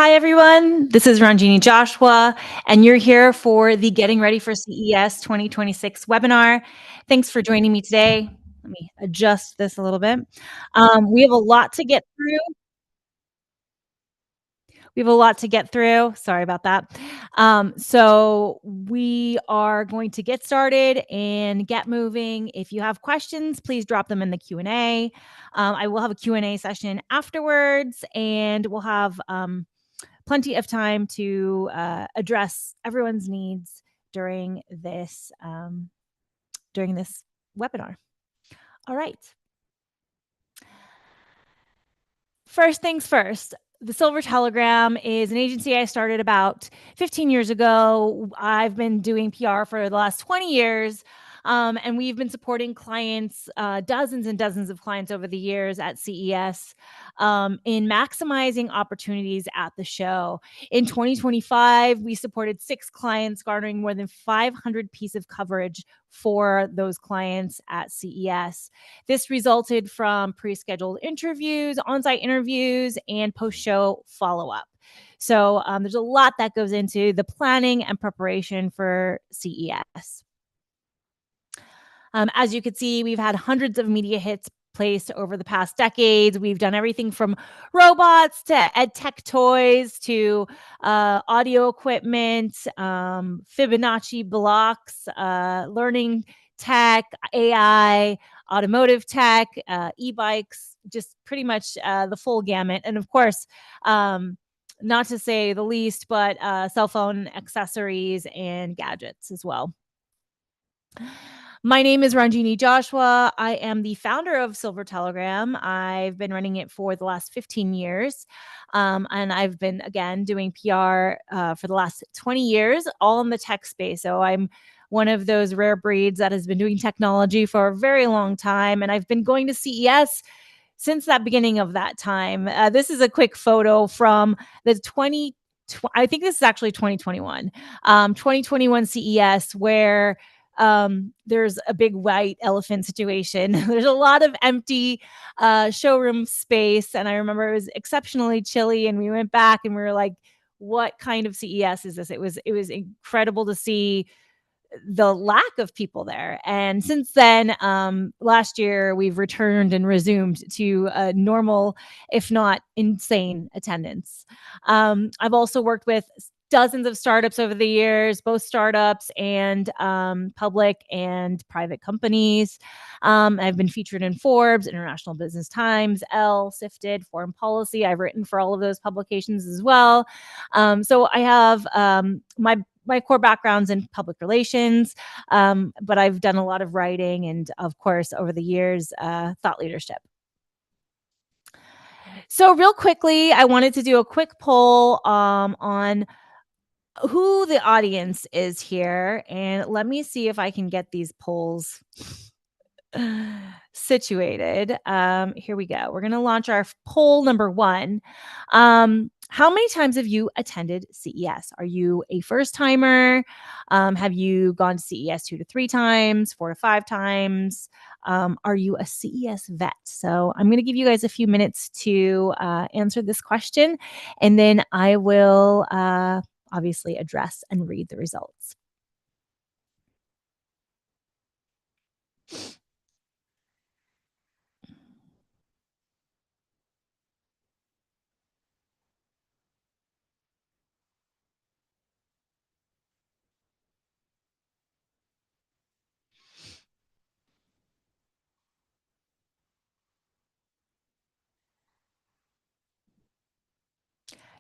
Hi, everyone. This is Ranjini Joshua, and you're here for the Getting Ready for CES 2026 webinar. Thanks for joining me today. Let me adjust this a little bit. We have a lot to get through. We have a lot to get through. Sorry about that. So we are going to get started and get moving. If you have questions, please drop them in the Q&A. I will have a Q&A session afterwards, and we'll have plenty of time to address everyone's needs during this webinar. All right. First things first, the Silver Telegram is an agency I started about 15 years ago. I've been doing PR for the last 20 years. And we've been supporting clients, dozens and dozens of clients over the years at CES, in maximizing opportunities at the show. In 2025, we supported 6 clients, garnering more than 500 pieces of coverage for those clients at CES. This resulted from pre-scheduled interviews, on-site interviews, and post-show follow-up. So there's a lot that goes into the planning and preparation for CES. As you can see, we've had hundreds of media hits placed over the past decades. We've done everything from robots to ed tech toys to audio equipment, Fibonacci blocks, learning tech, AI, automotive tech, e-bikes, just pretty much the full gamut. And of course, not to say the least, but cell phone accessories and gadgets as well. My name is Ranjini Joshua. I am the founder of Silver Telegram. I've been running it for the last 15 years. And I've been, again, doing PR for the last 20 years, all in the tech space. So I'm one of those rare breeds that has been doing technology for a very long time. And I've been going to CES since that beginning of that time. This is a quick photo from the I think this is actually 2021, 2021 CES, where there's a big white elephant situation. There's a lot of empty showroom space. And I remember it was exceptionally chilly, and we went back and we were like, what kind of CES is this? It was incredible to see the lack of people there. And since then, last year, we've returned and resumed to normal, if not insane, attendance. I've also worked with dozens of startups over the years, both startups and public and private companies. I've been featured in Forbes, International Business Times, Elle, Sifted, Foreign Policy. I've written for all of those publications as well. So I have my core background's in public relations, but I've done a lot of writing and, of course, over the years, thought leadership. So real quickly, I wanted to do a quick poll on who the audience is here. And let me see if I can get these polls situated. Here we go. We're going to launch our poll number 1. How many times have you attended CES? Are you a first timer? Have you gone to CES 2 to 3 times, 4 to 5 times? Are you a CES vet? So I'm going to give you guys a few minutes to answer this question, and then I will obviously address and read the results.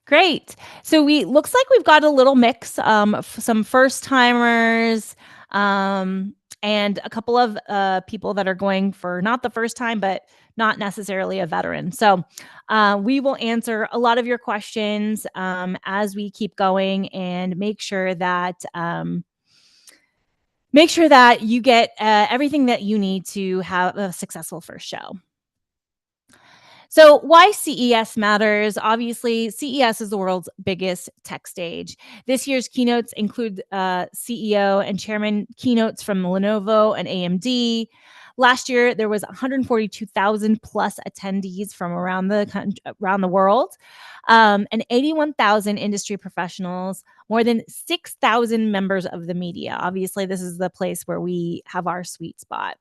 Great. So looks like we've got a little mix, some first timers, and a couple of people that are going for not the first time, but not necessarily a veteran. So we will answer a lot of your questions as we keep going, and make sure that you get everything that you need to have a successful first show. So why CES matters? Obviously, CES is the world's biggest tech stage. This year's keynotes include CEO and chairman keynotes from Lenovo and AMD. Last year, there was 142,000 plus attendees from around the world, and 81,000 industry professionals, more than 6,000 members of the media. Obviously, this is the place where we have our sweet spot.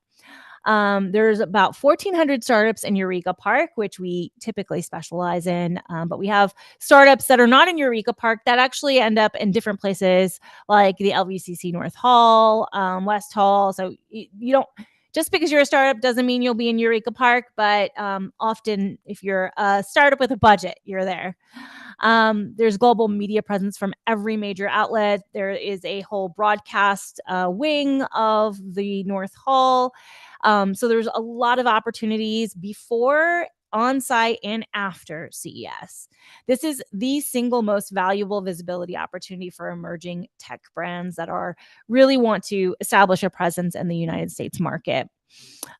There's about 1,400 startups in Eureka Park, which we typically specialize in. But we have startups that are not in Eureka Park that actually end up in different places, like the LVCC North Hall, West Hall. So you don't, just because you're a startup doesn't mean you'll be in Eureka Park, but often if you're a startup with a budget, you're there. There's global media presence from every major outlet. There is a whole broadcast wing of the North Hall. So there's a lot of opportunities before, on site, and after CES. This is the single most valuable visibility opportunity for emerging tech brands that are really want to establish a presence in the United States market.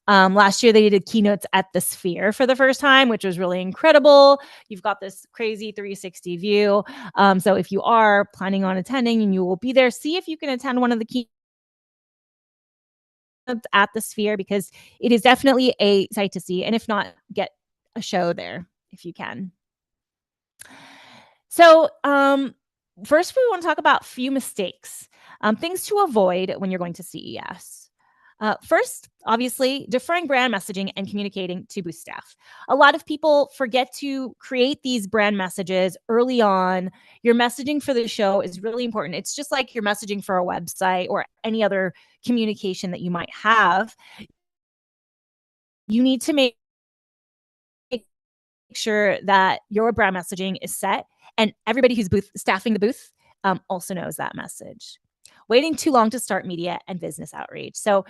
Last year, they did keynotes at the Sphere for the first time, which was really incredible. You've got this crazy 360 view. So if you are planning on attending and you will be there, see if you can attend one of the keynotes at the Sphere, because it is definitely a sight to see. And if not, get a show there if you can. So, first, we want to talk about a few mistakes, things to avoid when you're going to CES. First, obviously, deferring brand messaging and communicating to booth staff. A lot of people forget to create these brand messages early on. Your messaging for the show is really important. It's just like your messaging for a website or any other communication that you might have. You need to make sure that your brand messaging is set, and everybody who's staffing the booth also knows that message. Waiting too long to start media and business outreach. So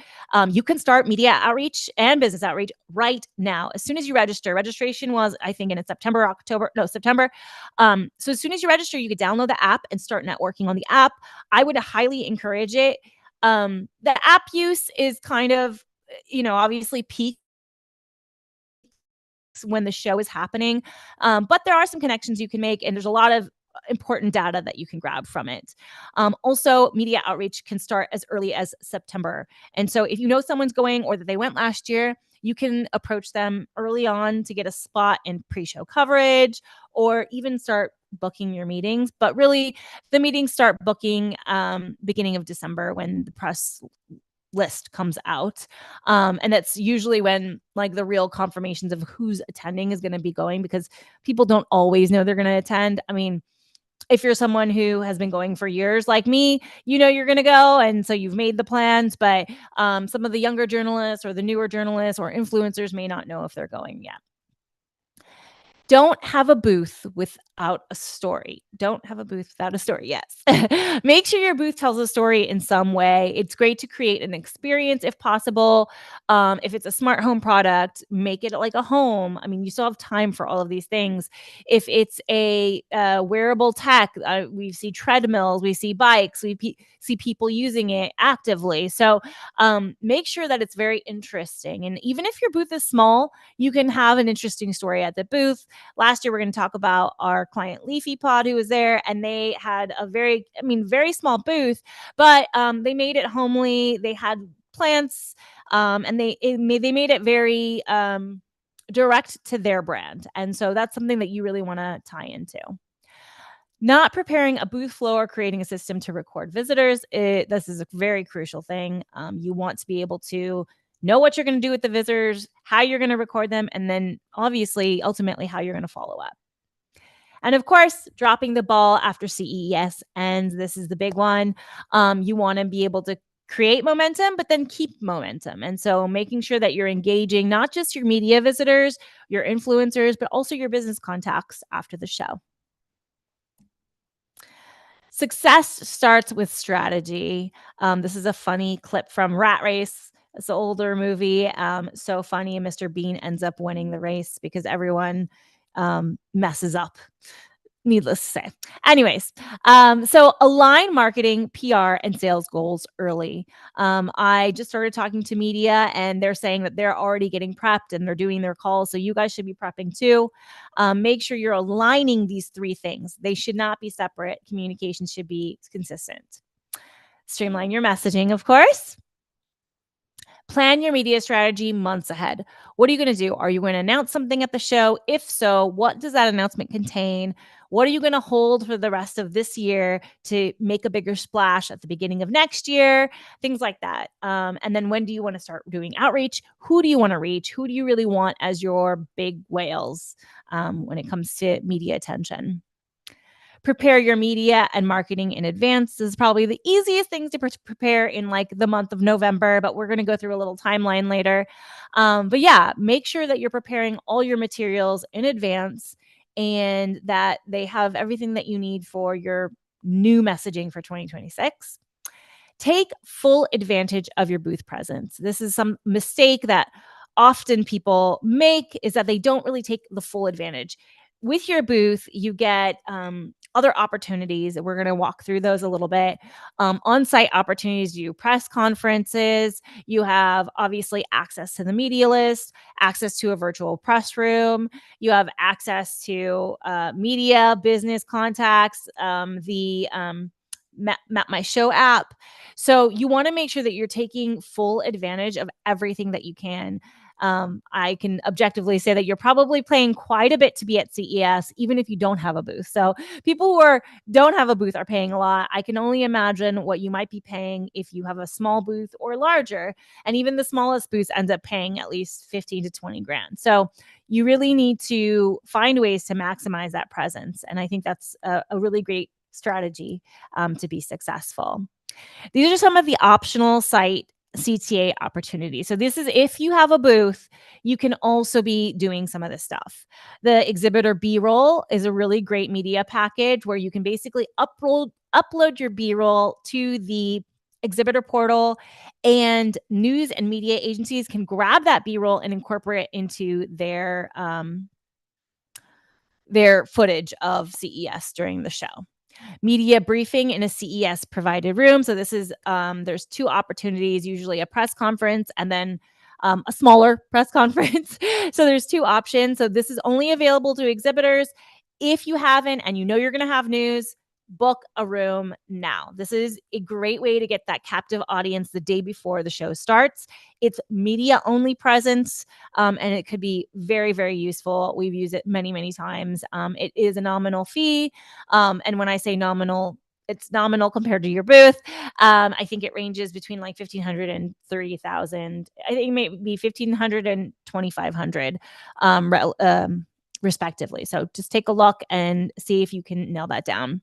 you can start media outreach and business outreach right now. As soon as you register, registration was, I think, in September. So as soon as you register, you could download the app and start networking on the app. I would highly encourage it. The app use is kind of, obviously peak when the show is happening. But there are some connections you can make, and there's a lot of important data that you can grab from it. Also, media outreach can start as early as September. And so if you know someone's going or that they went last year, you can approach them early on to get a spot in pre-show coverage, or even start booking your meetings. But really, the meetings start booking beginning of December when the press list comes out. And that's usually when like the real confirmations of who's attending is going to be going, because people don't always know they're going to attend. I mean, if you're someone who has been going for years like me, you're going to go. And so you've made the plans, but some of the younger journalists or the newer journalists or influencers may not know if they're going yet. Don't have a booth without a story. Don't have a booth without a story. Yes. Make sure your booth tells a story in some way. It's great to create an experience if possible. If it's a smart home product, make it like a home. I mean, you still have time for all of these things. If it's a wearable tech, we see treadmills, we see bikes, we see people using it actively. So make sure that it's very interesting. And even if your booth is small, you can have an interesting story at the booth. Last year, we're going to talk about our client Leafy Pod, who was there, and they had a very small booth, but they made it homely. They had plants, and they made it very direct to their brand. And so that's something that you really want to tie into. Not preparing a booth flow or creating a system to record visitors. This is a very crucial thing. You want to be able to know what you're going to do with the visitors, how you're going to record them, and then obviously, ultimately, how you're going to follow up. And of course, dropping the ball after CES ends. This is the big one. You want to be able to create momentum, but then keep momentum. And so making sure that you're engaging not just your media visitors, your influencers, but also your business contacts after the show. Success starts with strategy. This is a funny clip from Rat Race. It's an older movie. So funny. Mr. Bean ends up winning the race because everyone messes up. Needless to say. Anyways, so align marketing, PR, and sales goals early. I just started talking to media, and they're saying that they're already getting prepped and they're doing their calls. So you guys should be prepping too. Make sure you're aligning these three things. They should not be separate. Communication should be consistent. Streamline your messaging, of course. Plan your media strategy months ahead. What are you going to do? Are you going to announce something at the show? If so, what does that announcement contain? What are you going to hold for the rest of this year to make a bigger splash at the beginning of next year? Things like that. And then when do you want to start doing outreach? Who do you want to reach? Who do you really want as your big whales when it comes to media attention? Prepare your media and marketing in advance. This is probably the easiest things to prepare in like the month of November, but we're going to go through a little timeline later. But yeah, make sure that you're preparing all your materials in advance and that they have everything that you need for your new messaging for 2026. Take full advantage of your booth presence. This is some mistake that often people make, is that they don't really take the full advantage. With your booth, you get other opportunities. We're going to walk through those a little bit. On-site opportunities, you press conferences. You have obviously access to the media list, access to a virtual press room. You have access to media, business contacts, the Map My Show app. So you want to make sure that you're taking full advantage of everything that you can. I can objectively say that you're probably paying quite a bit to be at CES, even if you don't have a booth. So people who don't have a booth are paying a lot. I can only imagine what you might be paying if you have a small booth or larger. And even the smallest booths ends up paying at least 15 to 20 grand. So you really need to find ways to maximize that presence. And I think that's a really great strategy to be successful. These are some of the optional site CTA opportunities. So this is if you have a booth, you can also be doing some of this stuff. The exhibitor B-roll is a really great media package where you can basically upload your B-roll to the exhibitor portal, and news and media agencies can grab that B-roll and incorporate it into their footage of CES during the show. Media briefing in a CES provided room. So this is there's two opportunities, usually a press conference and then a smaller press conference. So there's two options. So this is only available to exhibitors. If you haven't and you know you're going to have news, book a room now. This is a great way to get that captive audience the day before the show starts. It's media only presence, and it could be very, very useful. We've used it many, many times. It is a nominal fee. And when I say nominal, it's nominal compared to your booth. I think it ranges between like 1,500 and 30,000. I think maybe 1,500 and 2,500, respectively. So just take a look and see if you can nail that down.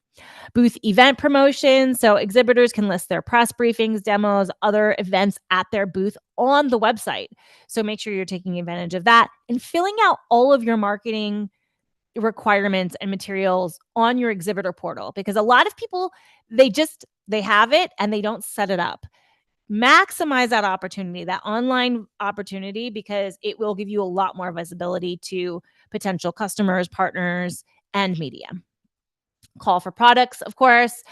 Booth event promotion. So exhibitors can list their press briefings, demos, other events at their booth on the website. So make sure you're taking advantage of that and filling out all of your marketing requirements and materials on your exhibitor portal, because a lot of people, they have it and they don't set it up. Maximize that opportunity, that online opportunity, because it will give you a lot more visibility to potential customers, partners, and media. Call for products, of course.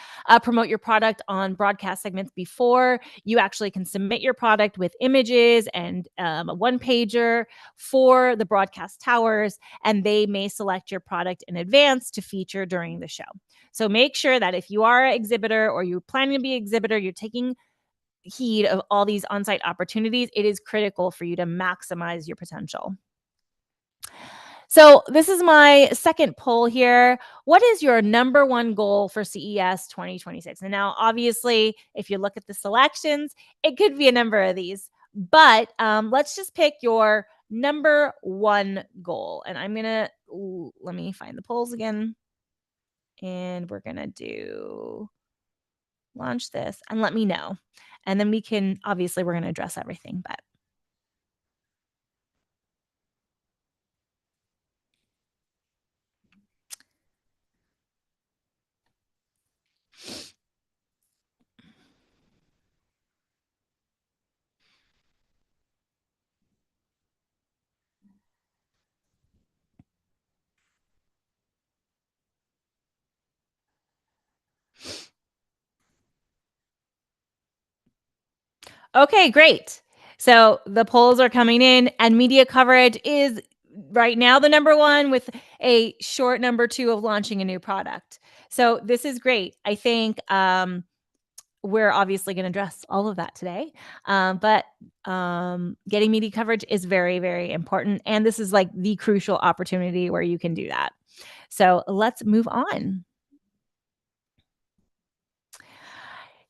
Promote your product on broadcast segments before you actually can submit your product with images and a one pager for the broadcast towers, and they may select your product in advance to feature during the show. So make sure that if you are an exhibitor or you're planning to be an exhibitor, you're taking heed of all these on-site opportunities. It is critical for you to maximize your potential. So this is my second poll here. What is your number one goal for CES 2026? And now, obviously, if you look at the selections, it could be a number of these, but let's just pick your number one goal. And let me find the polls again. And we're going to do launch this and let me know. And then we're going to address everything, but okay, great. So the polls are coming in, and media coverage is right now the number one, with a short number two of launching a new product. So this is great. I think we're obviously going to address all of that today. But getting media coverage is very, very important. And this is like the crucial opportunity where you can do that. So let's move on.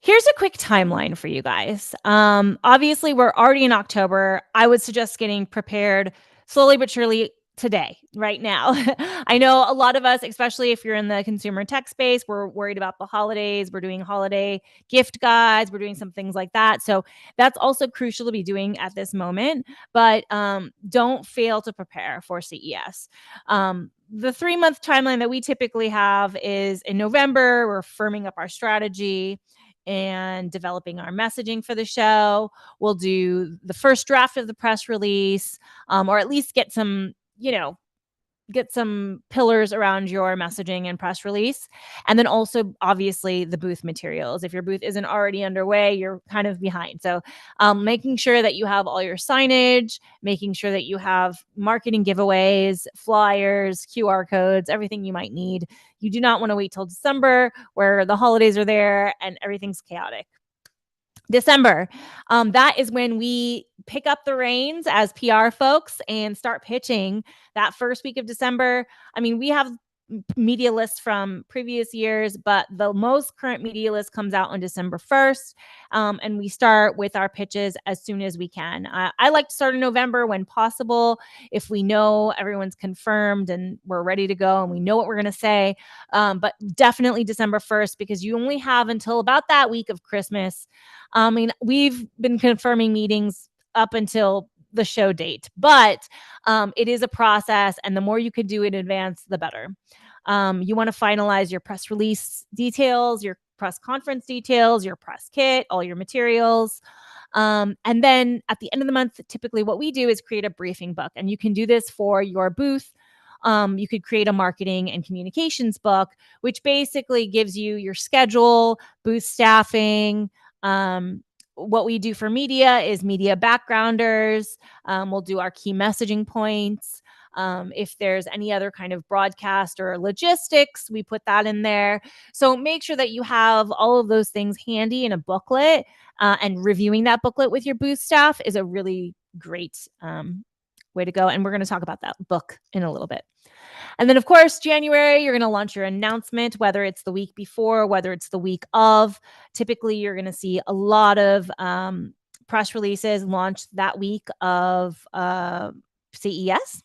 Here's a quick timeline for you guys. Obviously, we're already in October. I would suggest getting prepared slowly but surely today, right now. I know a lot of us, especially if you're in the consumer tech space, we're worried about the holidays. We're doing holiday gift guides. We're doing some things like that. So that's also crucial to be doing at this moment. But don't fail to prepare for CES. The 3-month timeline that we typically have is in November, we're firming up our strategy and developing our messaging for the show. We'll do the first draft of the press release, or at least get some, get some pillars around your messaging and press release. And then also, obviously, the booth materials. If your booth isn't already underway, you're kind of behind. So, making sure that you have all your signage, making sure that you have marketing giveaways, flyers, QR codes, everything you might need. You do not want to wait till December where the holidays are there and everything's chaotic. December. That is when we pick up the reins as PR folks and start pitching that first week of December. I mean, we have media lists from previous years, but the most current media list comes out on December 1st. And we start with our pitches as soon as we can. I like to start in November when possible. If we know everyone's confirmed and we're ready to go and we know what we're going to say, but definitely December 1st, because you only have until about that week of Christmas. I mean, we've been confirming meetings up until the show date, but it is a process, and the more you can do in advance, the better. You want to finalize your press release details, your press conference details, your press kit, all your materials. And then at the end of the month, typically what we do is create a briefing book, and you can do this for your booth. You could create a marketing and communications book, which basically gives you your schedule, booth staffing. What we do for media is media backgrounders. We'll do our key messaging points. If there's any other kind of broadcast or logistics, we put that in there. So make sure that you have all of those things handy in a booklet, and reviewing that booklet with your booth staff is a really great way to go. And we're going to talk about that book in a little bit. And then, of course, January, you're going to launch your announcement, whether it's the week before, whether it's the week of. Typically, you're going to see a lot of press releases launched that week of CES.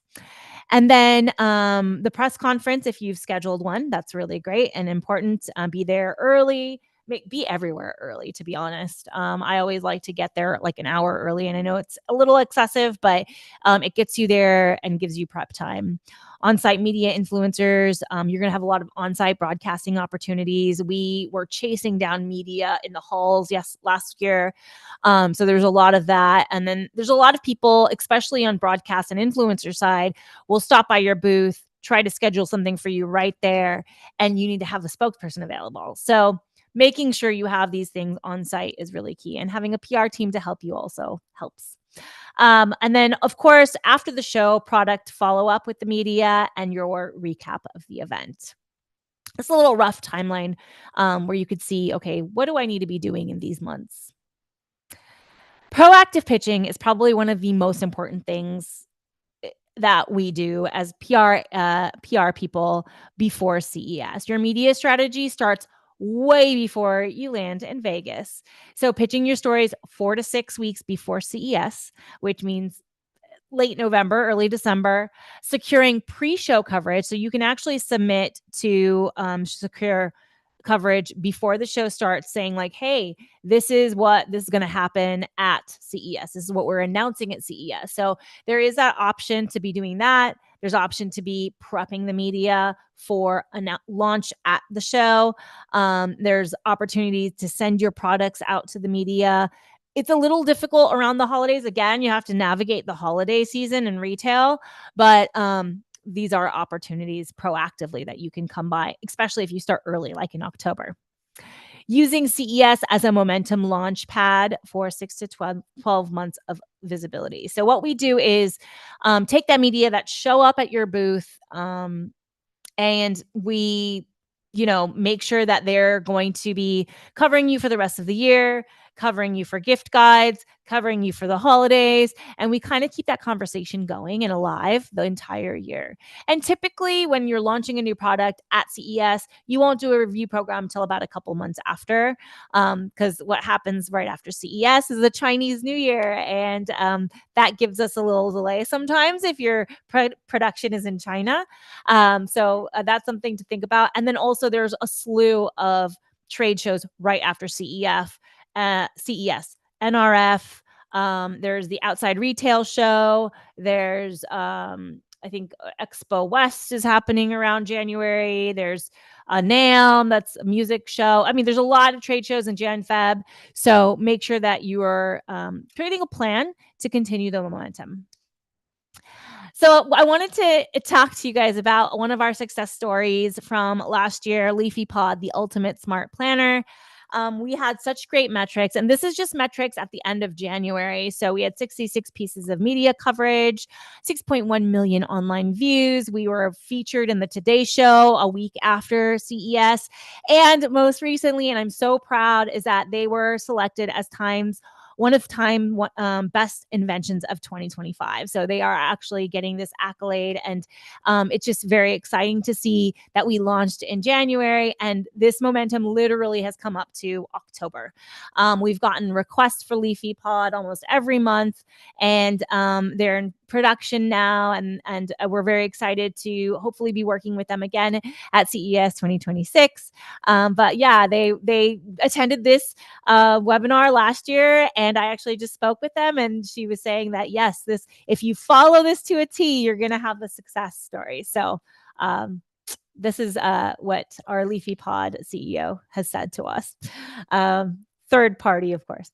And then the press conference, if you've scheduled one, that's really great and important. Be there early. Be everywhere early, to be honest. I always like to get there like an hour early, and I know it's a little excessive, but it gets you there and gives you prep time. On-site media influencers, you're going to have a lot of on-site broadcasting opportunities. We were chasing down media in the halls, last year. So there's a lot of that. And then there's a lot of people, especially on broadcast and influencer side, will stop by your booth, try to schedule something for you right there, and you need to have a spokesperson available. So making sure you have these things on site is really key, and having a PR team to help you also helps. And then, of course, after the show, product follow up with the media and your recap of the event. It's a little rough timeline where you could see, okay, what do I need to be doing in these months? Proactive pitching is probably one of the most important things that we do as PR people before CES. Your media strategy starts way before you land in Vegas. So pitching your stories 4 to 6 weeks before CES, which means late November, early December, securing pre-show coverage. So you can actually submit to secure coverage before the show starts, saying like, hey, this is going to happen at CES. This is what we're announcing at CES. So there is that option to be doing that. There's option to be prepping the media for a launch at the show. There's opportunities to send your products out to the media. It's a little difficult around the holidays. Again, you have to navigate the holiday season in retail, but these are opportunities proactively that you can come by, especially if you start early, like in October. Using CES as a momentum launch pad for 6 to 12 months of visibility. So what we do is take that media that show up at your booth, and we make sure that they're going to be covering you for the rest of the year, covering you for gift guides, covering you for the holidays. And we kind of keep that conversation going and alive the entire year. And typically, when you're launching a new product at CES, you won't do a review program until about a couple months after. Because what happens right after CES is the Chinese New Year. And that gives us a little delay sometimes if your production is in China. So that's something to think about. And then also there's a slew of trade shows right after CES, NRF. There's the Outside Retail Show. There's I think Expo West is happening around January. There's NAMM, that's a music show. I mean, there's a lot of trade shows in Jan Feb. So make sure that you are creating a plan to continue the momentum. So I wanted to talk to you guys about one of our success stories from last year, Leafy Pod, the ultimate smart planner. We had such great metrics, and this is just metrics at the end of January. So we had 66 pieces of media coverage, 6.1 million online views. We were featured in the Today Show a week after CES. And most recently, and I'm so proud, is that they were selected as one of Time best inventions of 2025. So they are actually getting this accolade, and it's just very exciting to see that we launched in January, and this momentum literally has come up to October. We've gotten requests for Leafy Pod almost every month, and they're in production now, and we're very excited to hopefully be working with them again at CES 2026. But yeah, they attended this webinar last year, and I actually just spoke with them, and she was saying that yes, if you follow this to a T, you're going to have a success story. So this is what our Leafy Pod CEO has said to us. Third party, of course.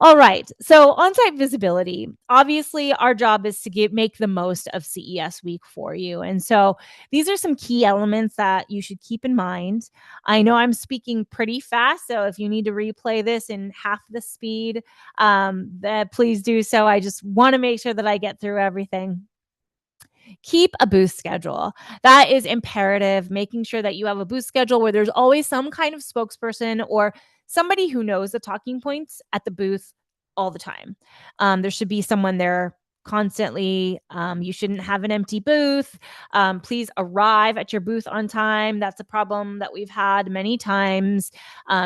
All right. So on-site visibility, obviously our job is to make the most of CES week for you. And so these are some key elements that you should keep in mind. I know I'm speaking pretty fast, so if you need to replay this in half the speed, please do so. I just want to make sure that I get through everything. Keep a booth schedule. That is imperative, making sure that you have a booth schedule where there's always some kind of spokesperson or somebody who knows the talking points at the booth all the time. There should be someone there constantly. You shouldn't have an empty booth. Please arrive at your booth on time. That's a problem that we've had many times.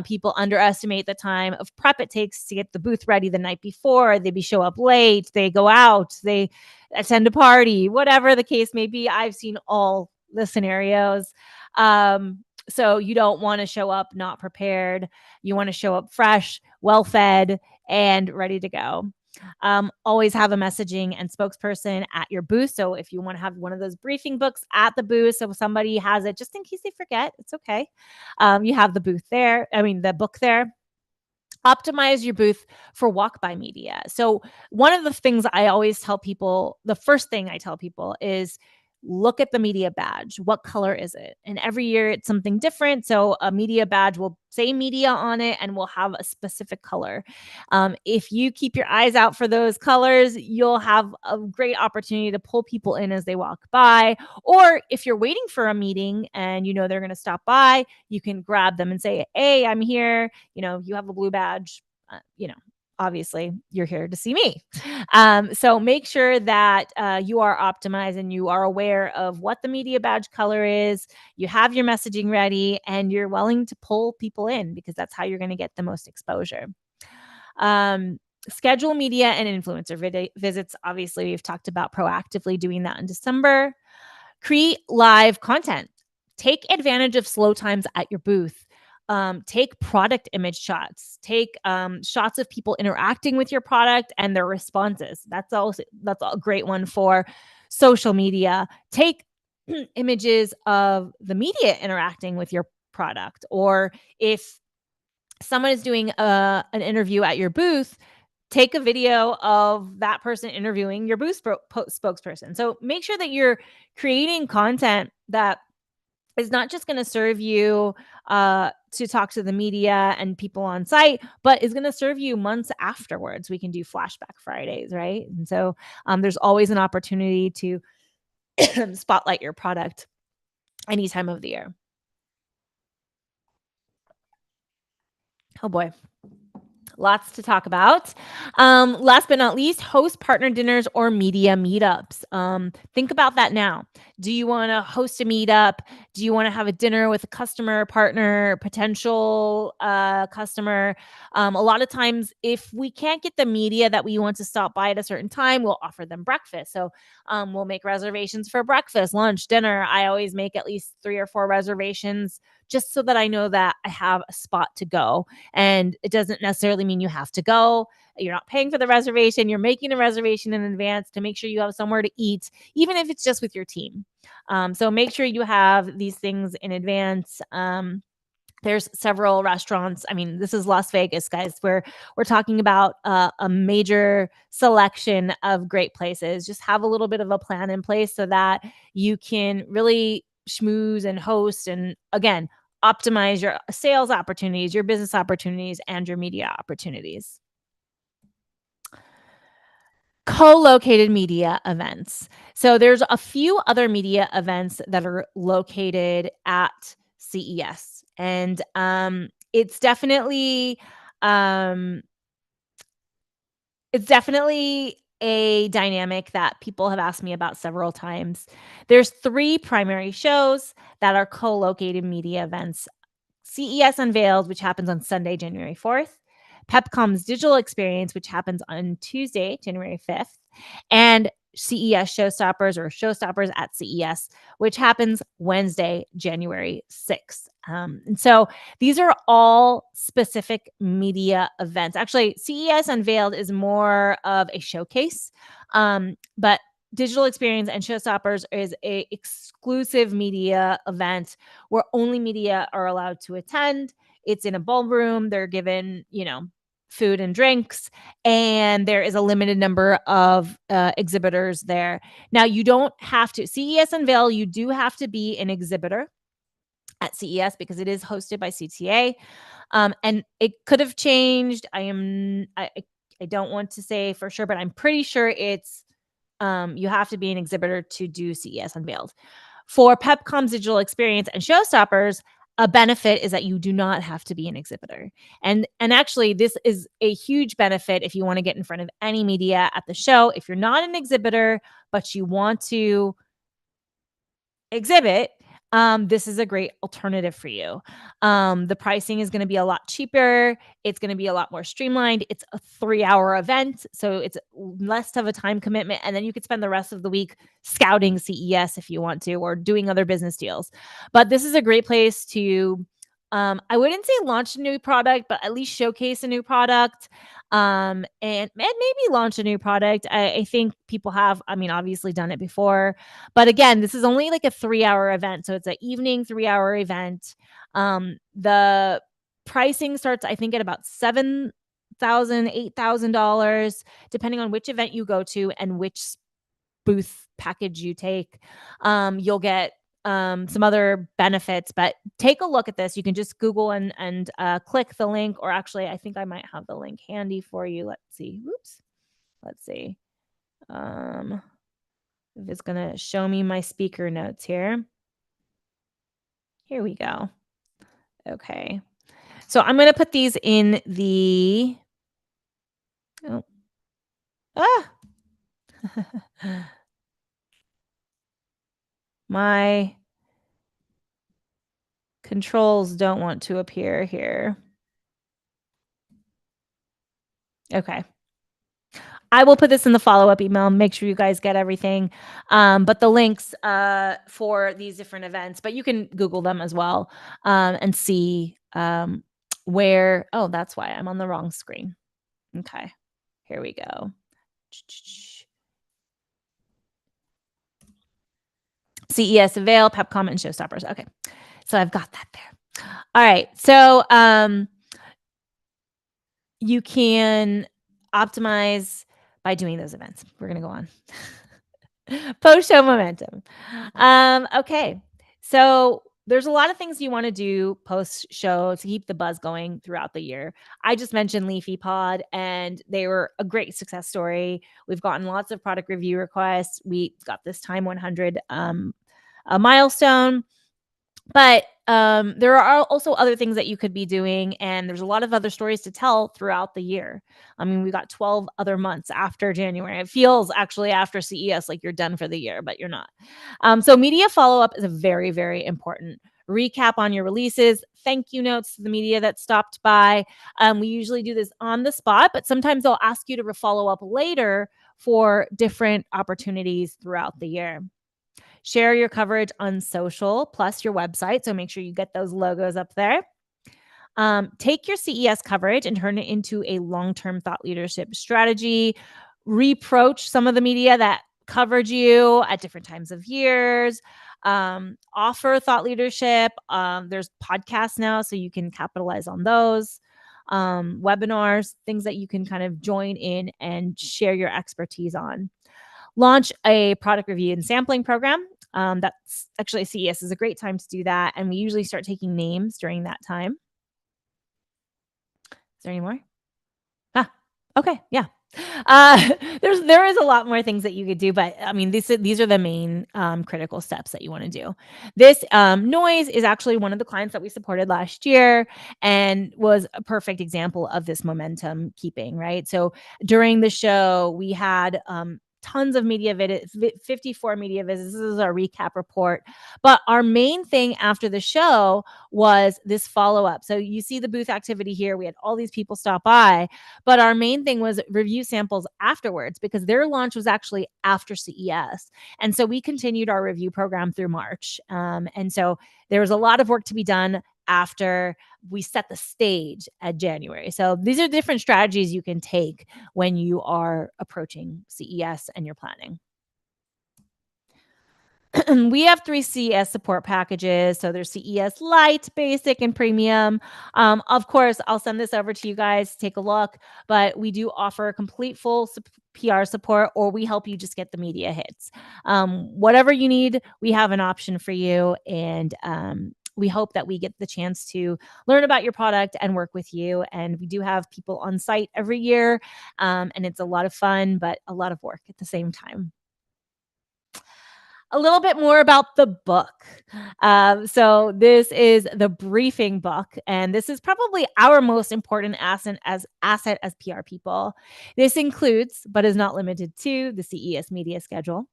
People underestimate the time of prep it takes to get the booth ready the night before. They show up late, they go out, they attend a party, whatever the case may be. I've seen all the scenarios. So you don't want to show up not prepared. You want to show up fresh, well fed, and ready to go. Always have a messaging and spokesperson at your booth. So if you want to have one of those briefing books at the booth, so somebody has it just in case they forget, it's okay. You have the book there. Optimize your booth for walk-by media. So one of the things I always tell people, the first thing I tell people is look at the media badge. What color is it? And every year it's something different. So a media badge will say media on it and will have a specific color. If you keep your eyes out for those colors, you'll have a great opportunity to pull people in as they walk by. Or if you're waiting for a meeting and you know they're going to stop by, you can grab them and say, hey, I'm here. You have a blue badge. Obviously you're here to see me. So make sure that you are optimized and you are aware of what the media badge color is. You have your messaging ready and you're willing to pull people in because that's how you're going to get the most exposure. Schedule media and influencer visits. Obviously, we've talked about proactively doing that in December. Create live content. Take advantage of slow times at your booth. Take product image shots. Take shots of people interacting with your product and their responses. That's a great one for social media. Take images of the media interacting with your product, or if someone is doing an interview at your booth, take a video of that person interviewing your booth spokesperson. So make sure that you're creating content that is not just going to serve you to talk to the media and people on site, but is going to serve you months afterwards. We can do flashback Fridays, right? And so there's always an opportunity to spotlight your product. any time of the year. Oh boy. Lots to talk about. Last but not least, host partner dinners or media meetups. Think about that now. Do you want to host a meetup? Do you want to have a dinner with a customer, partner, potential customer? A lot of times, if we can't get the media that we want to stop by at a certain time, we'll offer them breakfast. So we'll make reservations for breakfast, lunch, dinner. I always make at least 3 or 4 reservations just so that I know that I have a spot to go. And it doesn't necessarily mean you have to go. You're not paying for the reservation. You're making a reservation in advance to make sure you have somewhere to eat, even if it's just with your team. So make sure you have these things in advance. There's several restaurants. I mean, this is Las Vegas, guys. We're talking about a major selection of great places. Just have a little bit of a plan in place so that you can really schmooze and host and, again, optimize your sales opportunities, your business opportunities, and your media opportunities. Co-located media events. So there's a few other media events that are located at CES, and um, it's definitely a dynamic that people have asked me about several times. There's 3 primary shows that are co-located media events. CES Unveiled, which happens on Sunday, January 4th, Pepcom's Digital Experience, which happens on Tuesday, January 5th, and CES Showstoppers at CES, which happens Wednesday, January 6th. And so these are all specific media events. Actually, CES Unveiled is more of a showcase, but Digital Experience and Showstoppers is a exclusive media event where only media are allowed to attend. It's in a ballroom. They're given, food and drinks, and there is a limited number of exhibitors there. Now, you don't have to. CES Unveil, you do have to be an exhibitor at CES because it is hosted by CTA. And it could have changed. I don't want to say for sure, but I'm pretty sure it's you have to be an exhibitor to do CES Unveiled. For Pepcom's Digital Experience and Showstoppers, a benefit is that you do not have to be an exhibitor. And actually, this is a huge benefit if you want to get in front of any media at the show. If you're not an exhibitor, but you want to exhibit, this is a great alternative for you. The pricing is going to be a lot cheaper. It's going to be a lot more streamlined. It's a 3-hour event, so it's less of a time commitment. And then you could spend the rest of the week scouting CES if you want to, or doing other business deals. But this is a great place to, I wouldn't say launch a new product, but at least showcase a new product. And maybe launch a new product. I think people have, obviously done it before. But again, this is only like a 3-hour event. So it's an evening 3-hour event. The pricing starts, I think, at about $7,000, $8,000, depending on which event you go to and which booth package you take. You'll get some other benefits, but take a look at this. You can just Google and click the link, or actually, I think I might have the link handy for you. Let's see. Whoops. Let's see. If it's going to show me my speaker notes here. Here we go. Okay. So I'm going to put these in the, oh, my controls don't want to appear here. Okay. I will put this in the follow-up email. Make sure you guys get everything. But the links for these different events, but you can Google them as well and see where. Oh, that's why I'm on the wrong screen. Okay, here we go. CES Avail, Pepcom, and Showstoppers. Okay, so I've got that there. All right, so you can optimize by doing those events. We're going to go on. Post-show momentum. Okay. So there's a lot of things you want to do post-show to keep the buzz going throughout the year. I just mentioned Leafy Pod, and they were a great success story. We've gotten lots of product review requests. We got this Time 100 a milestone. But there are also other things that you could be doing, and there's a lot of other stories to tell throughout the year. I mean, we got 12 other months after January. It feels actually after CES like you're done for the year, but you're not. So media follow-up is a very, very important. Recap on your releases, thank you notes to the media that stopped by. We usually do this on the spot, but sometimes they'll ask you to follow up later for different opportunities throughout the year. Share your coverage on social plus your website. So make sure you get those logos up there. Take your CES coverage and turn it into a long-term thought leadership strategy. Reproach some of the media that covered you at different times of years. Offer thought leadership. There's podcasts now, so you can capitalize on those. Webinars, things that you can kind of join in and share your expertise on. Launch a product review and sampling program. That's actually CES is a great time to do that. And we usually start taking names during that time. Is there any more? Ah, okay. Yeah. Uh, there is a lot more things that you could do, but I mean, these are the main critical steps that you want to do. This noise is actually one of the clients that we supported last year and was a perfect example of this momentum keeping, right? So during the show, we had tons of media visits, 54 media visits. This is our recap report. But our main thing after the show was this follow up. So you see the booth activity here. We had all these people stop by, but our main thing was review samples afterwards because their launch was actually after CES. And so we continued our review program through March. And so there was a lot of work to be done after we set the stage at January. So these are different strategies you can take when you are approaching CES and you're planning. We have 3 CES support packages. So there's CES Lite, Basic, and Premium. Of course, I'll send this over to you guys to take a look, but we do offer complete full PR support, or we help you just get the media hits. Whatever you need, we have an option for you. And we hope that we get the chance to learn about your product and work with you. And we do have people on site every year. And it's a lot of fun, but a lot of work at the same time. A little bit more about the book. So this is the briefing book, and this is probably our most important asset as PR people. This includes, but is not limited to, the CES media schedule,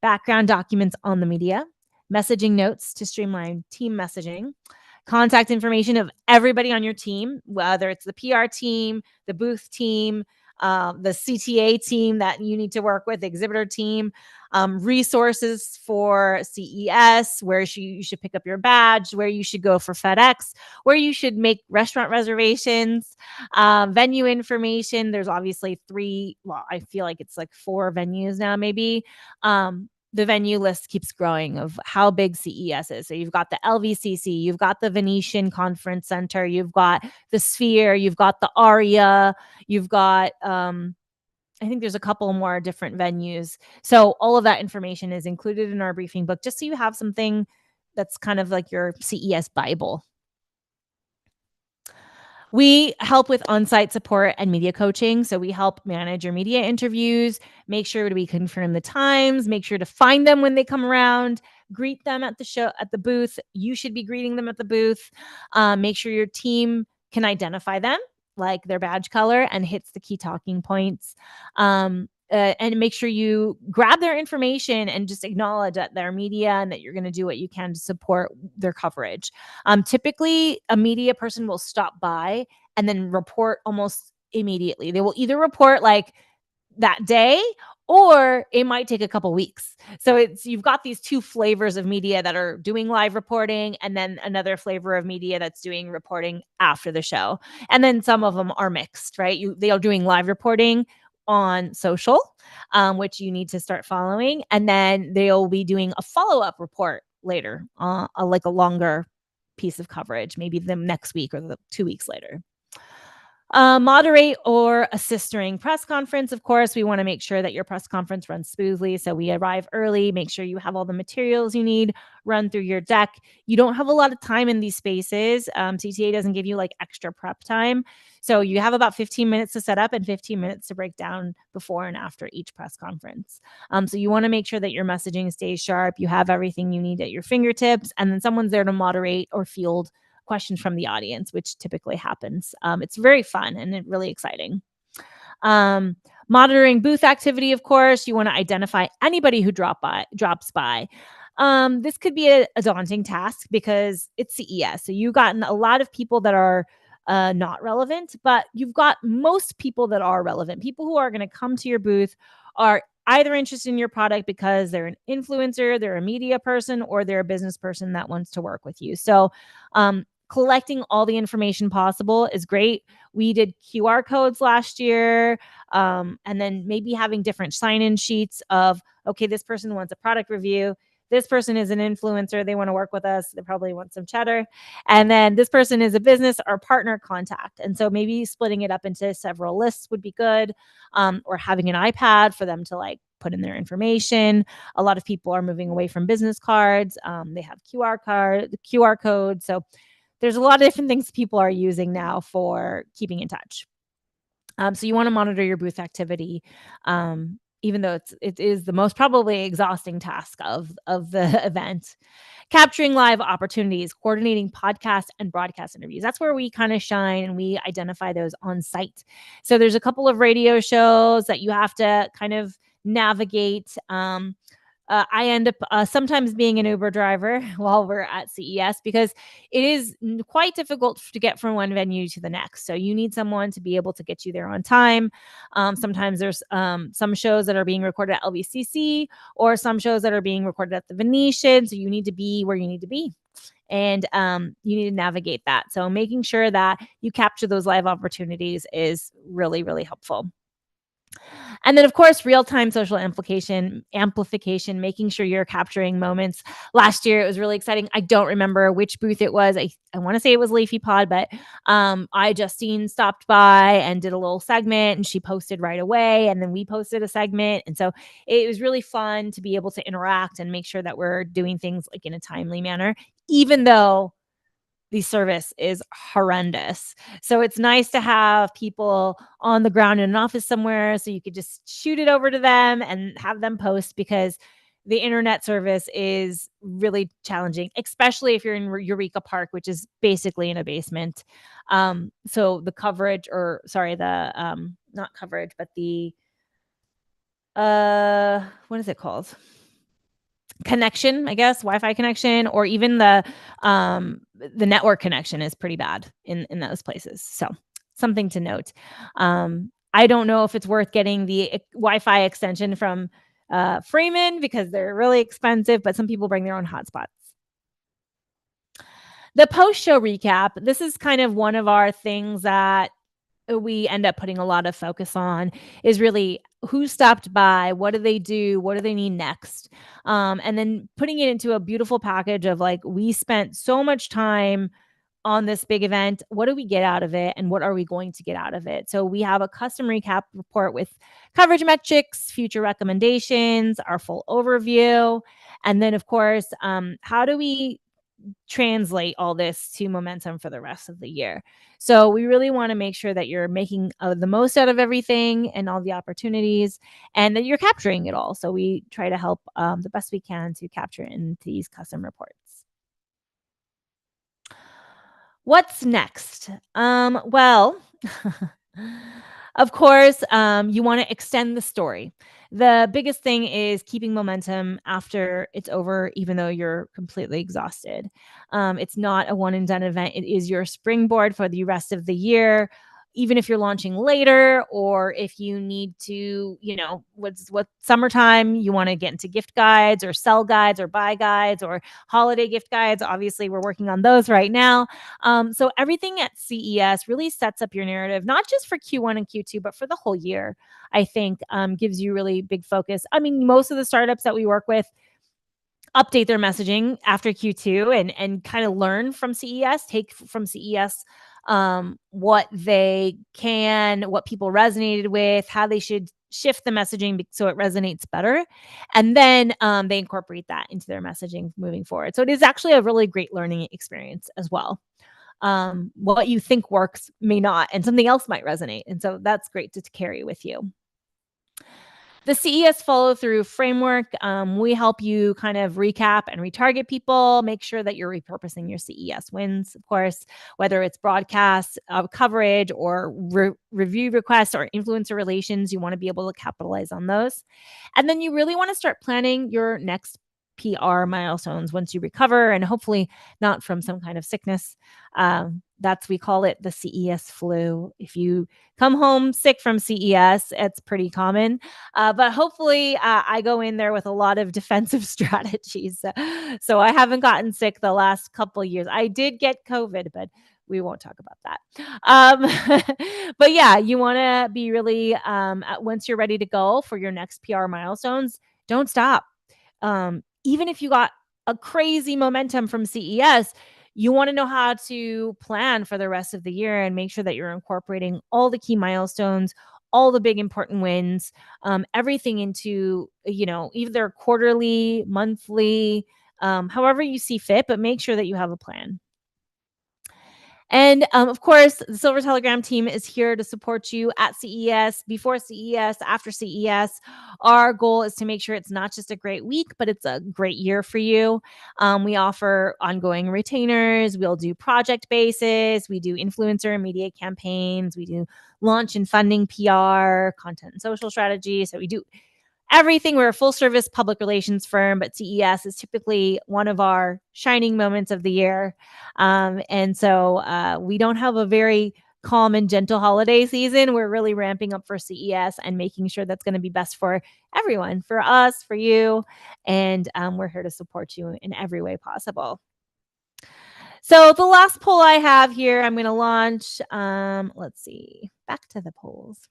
background documents on the media, messaging notes to streamline team messaging, contact information of everybody on your team, whether it's the PR team, the booth team, the CTA team that you need to work with, the exhibitor team, resources for CES, where you should pick up your badge, where you should go for FedEx, where you should make restaurant reservations, venue information. There's obviously I feel like it's like 4 venues now, maybe. The venue list keeps growing of how big CES is. So you've got the LVCC, you've got the Venetian Conference Center, you've got the Sphere, you've got the Aria, you've got I think there's a couple more different venues. So all of that information is included in our briefing book, just so you have something that's kind of like your CES Bible. We help with on-site support and media coaching. So we help manage your media interviews, make sure to confirm the times, make sure to find them when they come around, greet them at the show, at the booth. You should be greeting them at the booth. Make sure your team can identify them, like their badge color, and hits the key talking points. And make sure you grab their information and just acknowledge that they're media and that you're going to do what you can to support their coverage. Typically, a media person will stop by and then report almost immediately. They will either report like that day, or it might take a couple weeks. So you've got these 2 flavors of media that are doing live reporting, and then another flavor of media that's doing reporting after the show. And then some of them are mixed, right? They are doing live reporting on social, which you need to start following. And then they'll be doing a follow-up report later, like a longer piece of coverage, maybe the next week or the 2 weeks later. Moderate or assist during press conference. Of course, we want to make sure that your press conference runs smoothly. So we arrive early, make sure you have all the materials you need, run through your deck. You don't have a lot of time in these spaces. TTA doesn't give you like extra prep time. So you have about 15 minutes to set up and 15 minutes to break down before and after each press conference. So you want to make sure that your messaging stays sharp. You have everything you need at your fingertips, and then someone's there to moderate or field questions from the audience, which typically happens. It's very fun and really exciting. Um, Monitoring booth activity, of course, you want to identify anybody who drops by. This could be a daunting task because it's CES. So you've gotten a lot of people that are not relevant, but you've got most people that are relevant. People who are going to come to your booth are either interested in your product because they're an influencer, they're a media person, or they're a business person that wants to work with you. So, collecting all the information possible is great. We did QR codes last year, and then maybe having different sign-in sheets of, okay, this person wants a product review. This person is an influencer. They want to work with us. They probably want some cheddar. And then this person is a business or partner contact. And so maybe splitting it up into several lists would be good, or having an iPad for them to like put in their information. A lot of people are moving away from business cards. They have QR codes. So there's a lot of different things people are using now for keeping in touch. So you want to monitor your booth activity, even though it is the most probably exhausting task of the event. Capturing live opportunities, coordinating podcast and broadcast interviews. That's where we kind of shine, and we identify those on site. So there's a couple of radio shows that you have to kind of navigate. I end up sometimes being an Uber driver while we're at CES because it is quite difficult to get from one venue to the next. So you need someone to be able to get you there on time. Sometimes there's some shows that are being recorded at LVCC or some shows that are being recorded at the Venetian. So you need to be where you need to be. And you need to navigate that. So making sure that you capture those live opportunities is really, really helpful. And then, of course, real-time social amplification, making sure you're capturing moments. Last year, it was really exciting. I don't remember which booth it was. I want to say it was Leafy Pod, but Justine stopped by and did a little segment, and she posted right away. And then we posted a segment. And so it was really fun to be able to interact and make sure that we're doing things like in a timely manner, even though the service is horrendous. So it's nice to have people on the ground in an office somewhere so you could just shoot it over to them and have them post, because the internet service is really challenging, especially if you're in Eureka Park, which is basically in a basement. So the coverage, or sorry, the not coverage, but the what is it called? Connection, I guess, Wi-Fi connection, or even the network connection is pretty bad in those places. So something to note. I don't know if it's worth getting the Wi-Fi extension from Freeman because they're really expensive, but some people bring their own hotspots. The post-show recap. This is kind of one of our things that we end up putting a lot of focus on, is really who stopped by, what do they do, what do they need next, and then putting it into a beautiful package of like, we spent so much time on this big event, what do we get out of it, and what are we going to get out of it? So we have a custom recap report with coverage metrics, future recommendations, our full overview, and then of course, how do we translate all this to momentum for the rest of the year? So we really want to make sure that you're making the most out of everything and all the opportunities, and that you're capturing it all. So we try to help the best we can to capture it in these custom reports. What's next? Well, of course, you want to extend the story. The biggest thing is keeping momentum after it's over, even though you're completely exhausted. It's not a one and done event. It is your springboard for the rest of the year. Even if you're launching later, or if you need to, what summertime, you want to get into gift guides or sell guides or buy guides or holiday gift guides. Obviously, we're working on those right now. So everything at CES really sets up your narrative, not just for Q1 and Q2, but for the whole year. I think gives you really big focus. I mean, most of the startups that we work with update their messaging after Q2 and kind of learn from CES, take from CES what people resonated with, how they should shift the messaging so it resonates better. And then they incorporate that into their messaging moving forward. So it is actually a really great learning experience as well. What you think works may not, and something else might resonate. And so that's great to carry with you. The CES follow through framework, we help you kind of recap and retarget people, make sure that you're repurposing your CES wins, of course, whether it's broadcast coverage or review requests or influencer relations. You want to be able to capitalize on those. And then you really want to start planning your next PR milestones once you recover, and hopefully not from some kind of sickness. We call it the CES flu. If you come home sick from CES, it's pretty common. But hopefully, I go in there with a lot of defensive strategies. So I haven't gotten sick the last couple of years. I did get COVID, but we won't talk about that. But yeah, you want to be really, once you're ready to go for your next PR milestones, don't stop. Even if you got a crazy momentum from CES, you want to know how to plan for the rest of the year and make sure that you're incorporating all the key milestones, all the big important wins, everything into, either quarterly, monthly, however you see fit, but make sure that you have a plan. And of course, the Silver Telegram team is here to support you at CES, before CES, after CES. Our goal is to make sure it's not just a great week, but it's a great year for you. We offer ongoing retainers. We'll do project basis. We do influencer and media campaigns. We do launch and funding PR, content and social strategy. So we do everything. We're a full service public relations firm, but CES is typically one of our shining moments of the year. And so we don't have a very calm and gentle holiday season. We're really ramping up for CES and making sure that's going to be best for everyone, for us, for you. And we're here to support you in every way possible. So the last poll I have here, I'm going to launch. Let's see, back to the polls.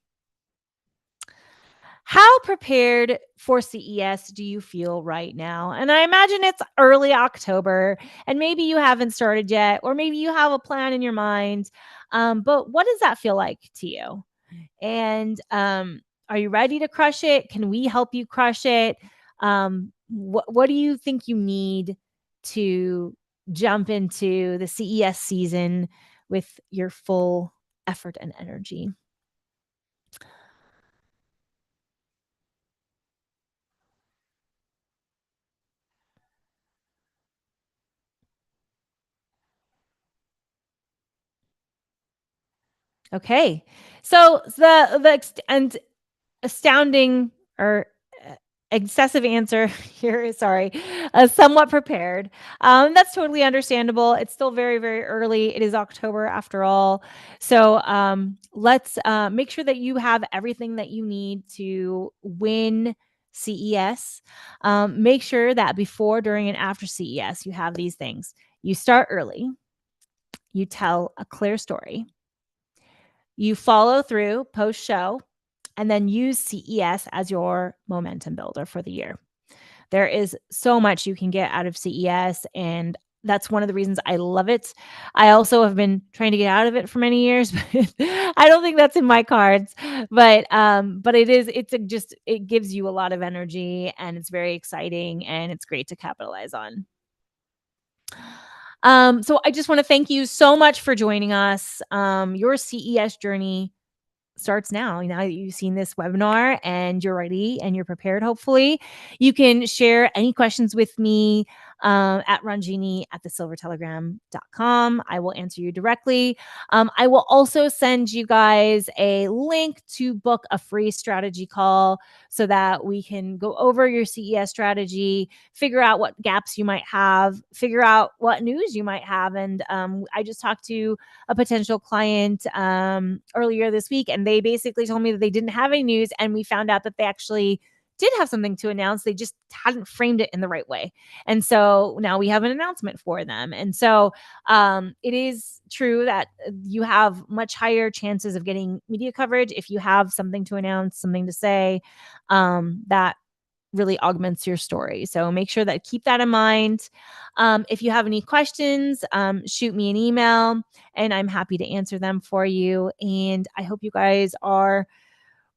How prepared for CES do you feel right now? And I imagine it's early October and maybe you haven't started yet, or maybe you have a plan in your mind. But what does that feel like to you? And are you ready to crush it? Can we help you crush it? What do you think you need to jump into the CES season with your full effort and energy? Okay. So and astounding or excessive answer here is, sorry, somewhat prepared. That's totally understandable. It's still very, very early. It is October after all. So let's make sure that you have everything that you need to win CES. Make sure that before, during, and after CES, you have these things. You start early. You tell a clear story. You follow through post show, and then use CES as your momentum builder for the year. There is so much you can get out of CES, and that's one of the reasons I love it. I also have been trying to get out of it for many years, but I don't think that's in my cards. But it gives you a lot of energy, and it's very exciting, and it's great to capitalize on. So I just want to thank you so much for joining us. Your CES journey starts now. Now that you've seen this webinar and you're ready and you're prepared, hopefully, you can share any questions with me at ranjini@thesilvertelegram.com. I will answer you directly. I will also send you guys a link to book a free strategy call so that we can go over your CES strategy, figure out what gaps you might have, figure out what news you might have. And I just talked to a potential client earlier this week, and they basically told me that they didn't have any news, and we found out that they actually did have something to announce. They just hadn't framed it in the right way. And so now we have an announcement for them. And so it is true that you have much higher chances of getting media coverage if you have something to announce, something to say, that really augments your story. So make sure that keep that in mind. If you have any questions, shoot me an email and I'm happy to answer them for you. And I hope you guys are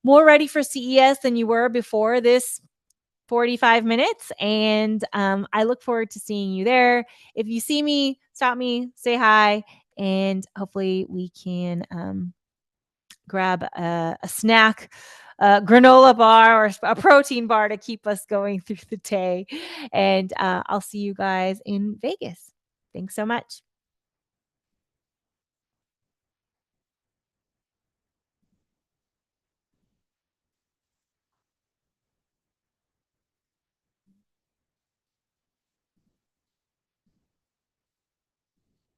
more ready for CES than you were before this 45 minutes. And I look forward to seeing you there. If you see me, stop me, say hi, and hopefully we can grab a snack, a granola bar, or a protein bar to keep us going through the day. And I'll see you guys in Vegas. Thanks so much.